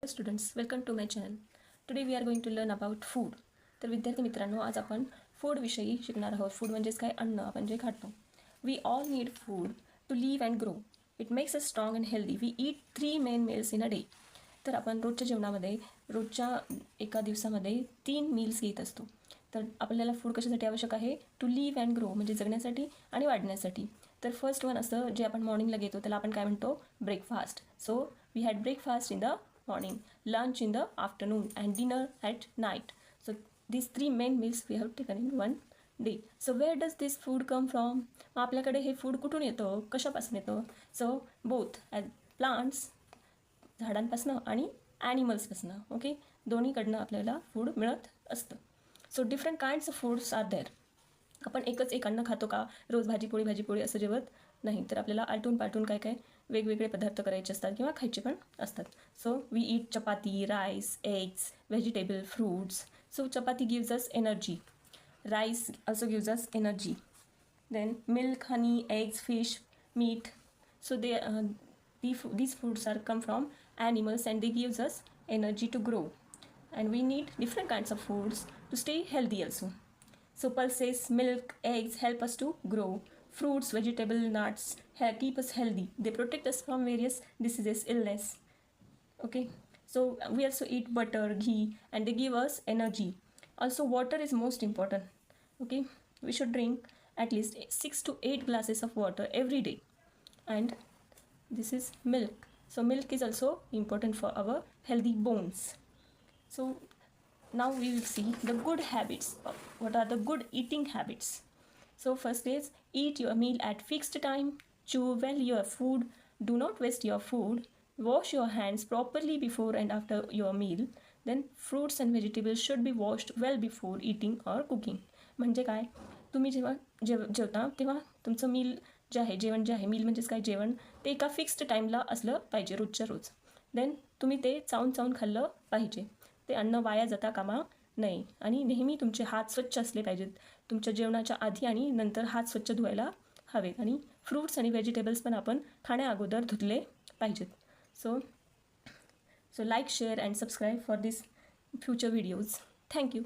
Students, welcome to my channel. Today we are going to learn about food. तर विद्यार्थी मित्रांनो, आज आपण फूडविषयी शिकणार आहोत. फूड म्हणजेच काय? अन्न, आपण जे खातो. We all need food to live and grow. It makes us strong and healthy. We eat 3 main meals in a day. तर आपण रोजच्या जेवणामध्ये रोजच्या एका दिवसामध्ये 3 मील्स घेत असतो. तर आपल्याला फूड कशासाठी आवश्यक आहे? टू लिव्ह अँड ग्रो, म्हणजे जगण्यासाठी आणि वाढण्यासाठी. तर फर्स्ट वन असं जे आपण मॉर्निंगला घेतो त्याला आपण काय म्हणतो? Breakfast. So we had breakfast in the morning, lunch in the afternoon, and dinner at night. So these 3 main meals we have taken in one day. So where does this food come from? आपल्याकडे हे food कुठून येतं, कशापासून येतं? So both plants, झाडांपासून आणि ॲनिमल्सपासून. Okay, दोन्हीकडनं आपल्याला food मिळत असतं. So different kinds of foods are there. आपण एक अन्न खातो का? रोज भाजीपोळी असं जेवत नाही, तर आपल्याला आलटून पालटून काय वेगवेगळे पदार्थ करायचे असतात किंवा खायचे पण असतात. So we eat chapati, rice, eggs, vegetable, fruits. So chapati gives us energy. Rice also gives us energy. Then milk, honey, eggs, fish, meat. So these foods are come from animals and they gives us energy to grow. And we need different kinds of foods to stay healthy also. So pulses, milk, eggs help us to grow. Fruits, vegetable, nuts keep us healthy. They protect us from various diseases, illness. Okay, so we also eat butter, ghee, and they give us energy. Also, water is most important. Okay, we should drink at least 6 to 8 glasses of water every day. And this is milk. So milk is also important for our healthy bones. So now we will see the good habits. What are the good eating habits? So first is eat your meal at fixed time. Chew well your food. Do not waste your food. Wash your hands properly before and after your meal. Then fruits and vegetables should be washed well before eating or cooking. म्हणजे काय? तुम्ही जेव्हा जेवता तेव्हा तुमचं meal जे आहे, जेवण जे आहे, मील म्हणजेच काय? जेवण ते एका फिक्स्ड टाईमला असलं पाहिजे, रोजच्या रोज. देन तुम्ही ते चावून खाल्लं पाहिजे. ते अन्न वाया जाता कामा नाही. आणि नेहमी तुमचे हात स्वच्छ असले पाहिजेत. तुमच्या जेवणाच्या आधी आणि नंतर हात स्वच्छ धुवायला हवेत. आणि फ्रूट्स आणि व्हेजिटेबल्स पण आपण खाण्याअगोदर धुतले पाहिजेत. So like, share and subscribe for this future videos. Thank you.